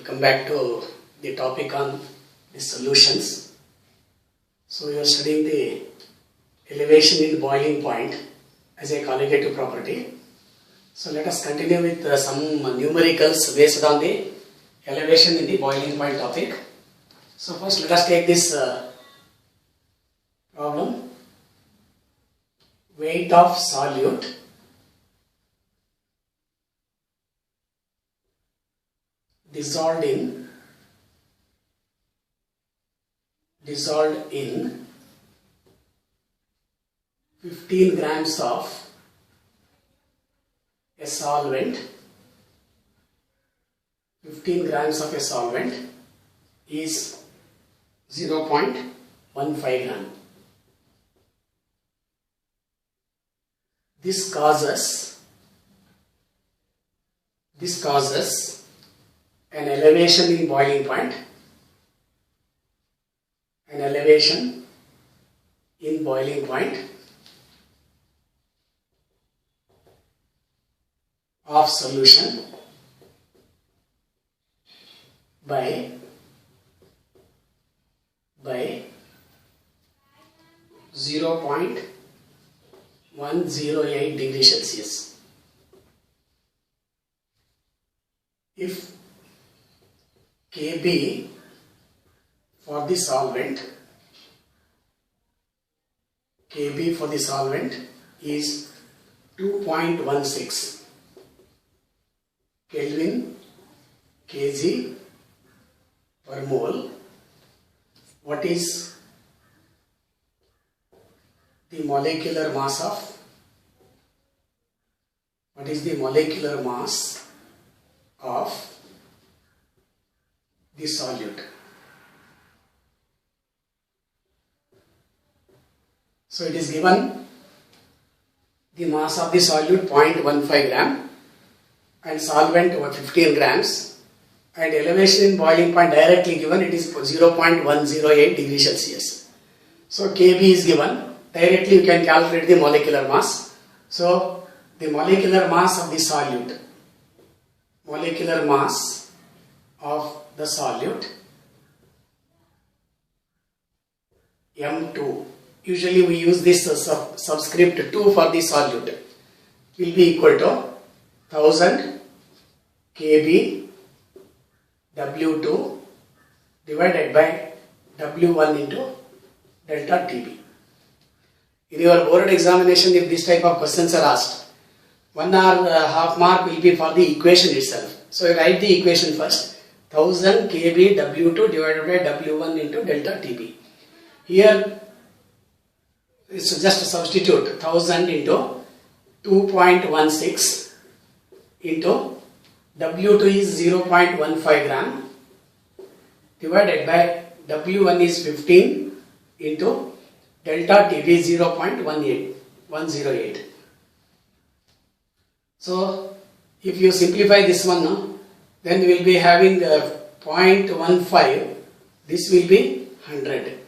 come back to the topic on the solutions. So you are studying the elevation in boiling point as a colligative property. So let us continue with some numericals based on the elevation in the boiling point topic. So first let us take this problem. Weight of solute dissolved in 15 grams of a solvent. 15 grams of a solvent is 0.15 gram. This causes an elevation in boiling point. An elevation in boiling point of solution by 0.108 degrees Celsius. If Kb for the solvent, Kb for the solvent is 2.16 Kelvin kg per mole. What is the molecular mass of? What is the molecular mass of the solute? So it is given the mass of the solute 0.15 gram and solvent over 15 grams and elevation in boiling point directly given, it is 0.108 degrees Celsius. So Kb is given, directly you can calculate the molecular mass. So the molecular mass of the solute, M2, usually we use this subscript 2 for the solute, will be equal to 1000 Kb W2 divided by W1 into delta Tb. In your board examination, if this type of questions are asked, 1 or half mark will be for the equation itself. So you write the equation first, 1000 Kb W2 divided by W1 into delta Tb. Here it's just substitute 1000 into 2.16 into W2 is 0.15 gram divided by W1 is 15 into delta Tb 0.108. So if you simplify this one, then we will be having 0.15, this will be 100.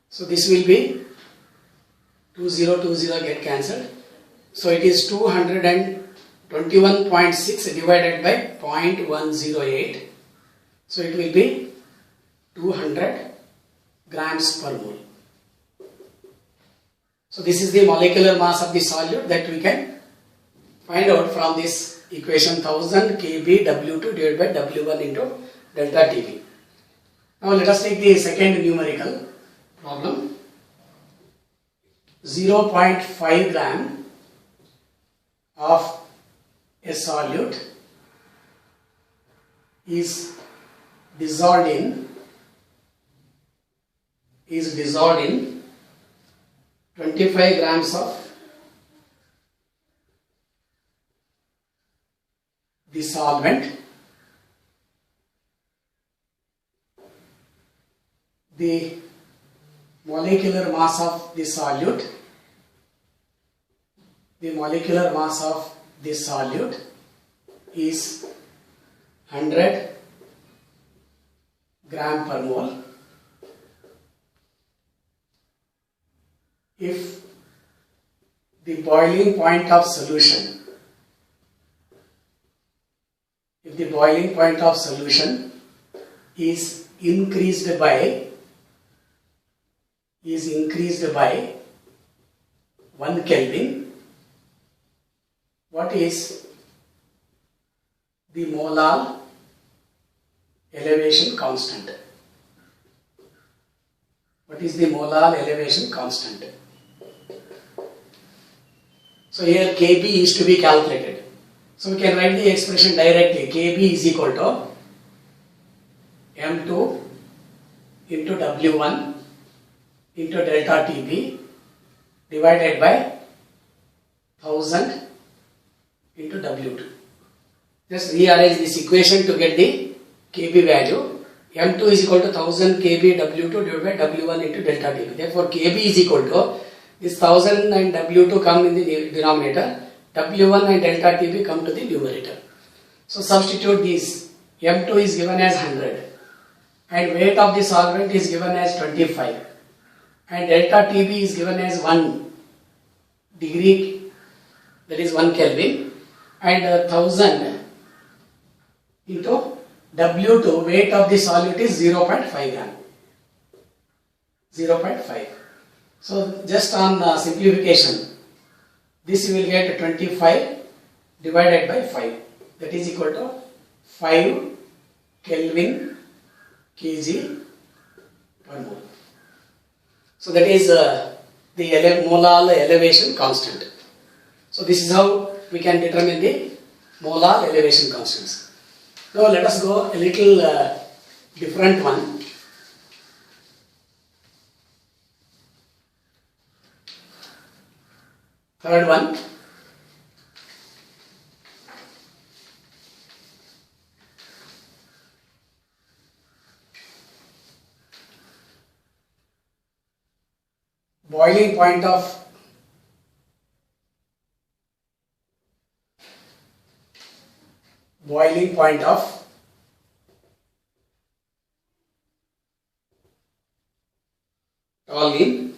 So this will be 2020 get cancelled. So it is 221.6 divided by 0.108. So it will be 200 grams per mole. So this is the molecular mass of the solute that we can find out from this equation, 1000 Kb W2 divided by W1 into delta Tb. Now let us take the second numerical problem. 0.5 gram of a solute is dissolved in 25 grams of the solvent. The molecular mass of the solute, is 100 gram per mole. If the boiling point of solution if the boiling point of solution is increased by 1 Kelvin, what is the molar elevation constant? What is the molar elevation constant? So here Kb is to be calculated. So we can write the expression directly. Kb is equal to M2 into W1 into delta Tb divided by 1000 into W2. Just rearrange this equation to get the Kb value. M2 is equal to 1000 Kb W2 divided by W1 into delta Tb. Therefore, Kb is equal to this 1000 and W2 come in the denominator, W1 and delta Tb come to the numerator. So substitute these. M2 is given as 100 and weight of the solvent is given as 25 and delta Tb is given as 1 degree, that is 1 Kelvin, and 1000 into W2, weight of the solute is 0.5 gram. 0.5. So just on simplification, this you will get 25 divided by 5, that is equal to 5 Kelvin kg per mole. So that is the molar elevation constant. So this is how we can determine the molar elevation constants. Now let us go a little different one. Third one. Boiling point of toluene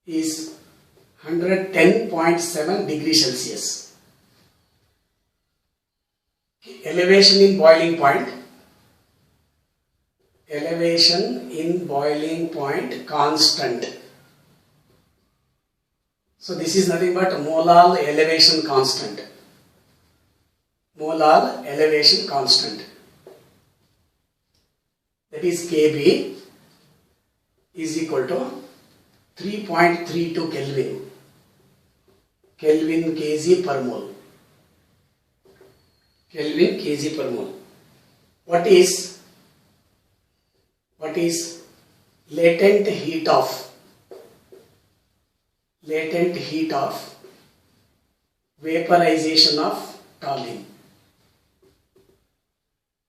is 110.7 degrees Celsius. Elevation in boiling point constant. So this is nothing but molar elevation constant. Molar elevation constant. That is Kb is equal to 3.32 Kelvin. Kelvin kg per mole. Kelvin kg per mole. What is latent heat of vaporization of toluene?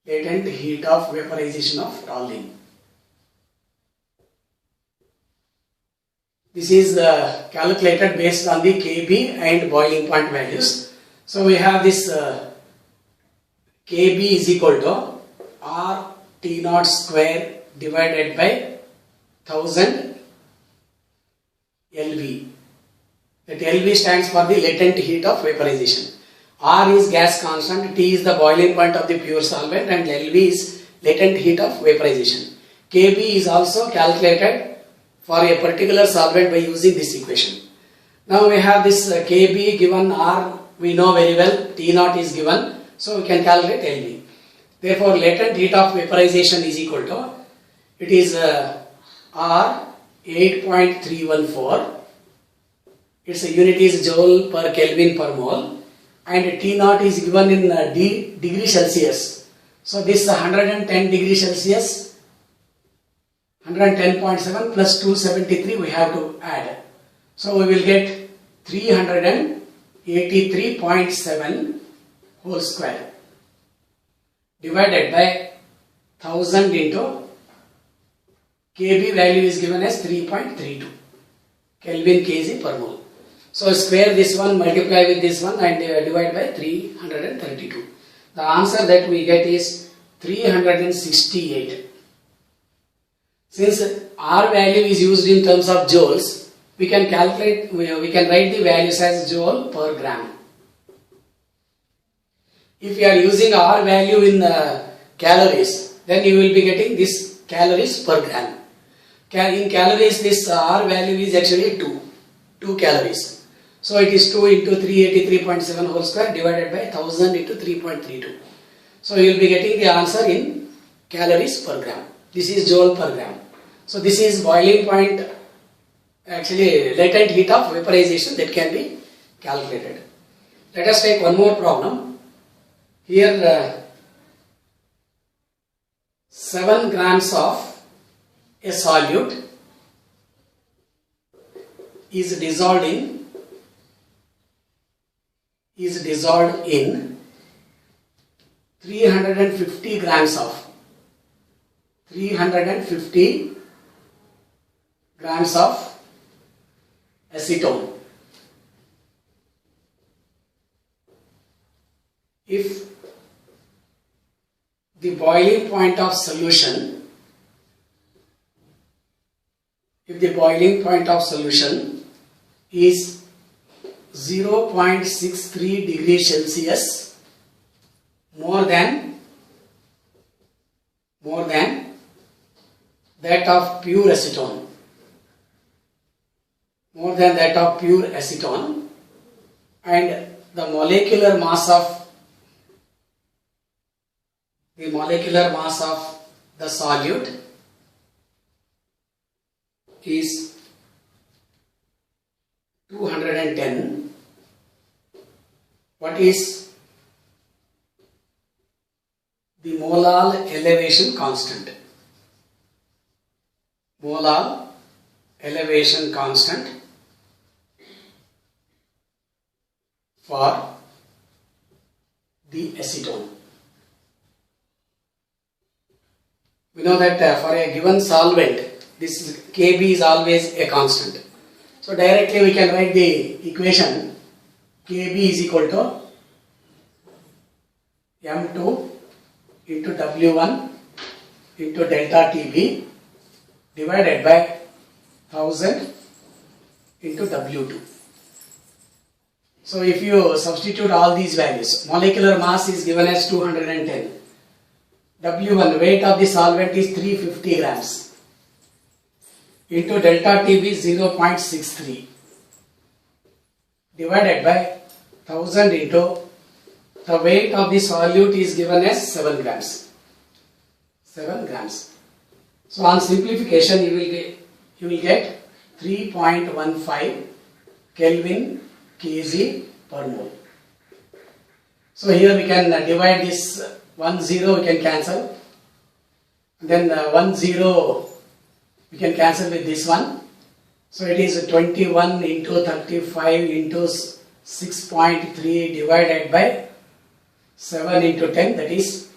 Latent heat of vaporization of toluene. This is calculated based on the Kb and boiling point values. So we have this Kb is equal to R T naught square divided by 1000 LV. That LV stands for the latent heat of vaporization. R is gas constant, T is the boiling point of the pure solvent, and LV is latent heat of vaporization. Kb is also calculated for a particular solvent by using this equation. Now we have this Kb given, R we know very well, T naught is given, so we can calculate LV. Therefore latent heat of vaporization is equal to, it is R 8.314, its unit is joule per Kelvin per mole, and T naught is given in degree Celsius. So this 110 degrees Celsius, 110.7 plus 273 we have to add. So we will get 383.7 whole square divided by 1000 into Kb value is given as 3.32 Kelvin kg per mole. So square this one, multiply with this one and divide by 332. The answer that we get is 368. Since R value is used in terms of joules, we can calculate, we can write the values as joule per gram. If you are using R value in calories, then you will be getting this calories per gram. In calories, this R value is actually 2 calories. So it is 2 into 383.7 whole square divided by 1000 into 3.32. So you will be getting the answer in calories per gram. This is joule per gram. So this is boiling point, actually latent heat of vaporization that can be calculated. Let us take one more problem. Here 7 grams of a solute is dissolved in 350 grams of acetone. If the boiling point of solution is 0.63 degrees Celsius more than that of pure acetone, and the molecular mass of the solute is 210. What is the molar elevation constant? Molar elevation constant for the acetone. We know that for a given solvent, this Kb is always a constant. So directly we can write the equation Kb is equal to M2 into W1 into delta Tb divided by 1000 into W2. So if you substitute all these values, molecular mass is given as 210. W1, weight of the solvent is 350 grams into delta Tb 0.63 divided by 1000 into the weight of the solute is given as 7 grams. 7 grams. So on simplification you will get 3.15 Kelvin kg per mole. So here we can divide this 1 0 we can cancel, then 1 0 we can cancel with this one. So it is 21 into 35 into 6.3 divided by 7 into 10, that is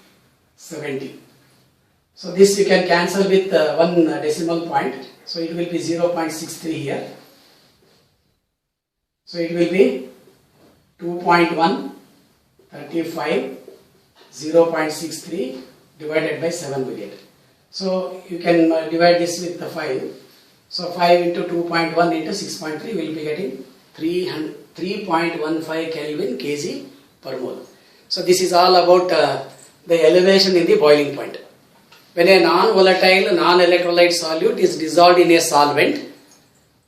70. So this you can cancel with one decimal point. So it will be 0.63 here. So it will be 2.1 35 0.63 divided by 7 we get. So you can divide this with the 5. So 5 into 2.1 into 6.3 we will be getting 3.15 Kelvin kg per mole. So this is all about the elevation in the boiling point. When a non-volatile, non-electrolyte solute is dissolved in a solvent,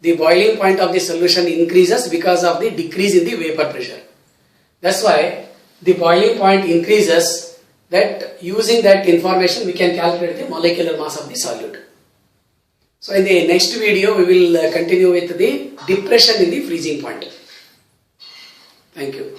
the boiling point of the solution increases because of the decrease in the vapor pressure. That's why the boiling point increases. That using that information we can calculate the molecular mass of the solute. So in the next video we will continue with the depression in the freezing point. Thank you.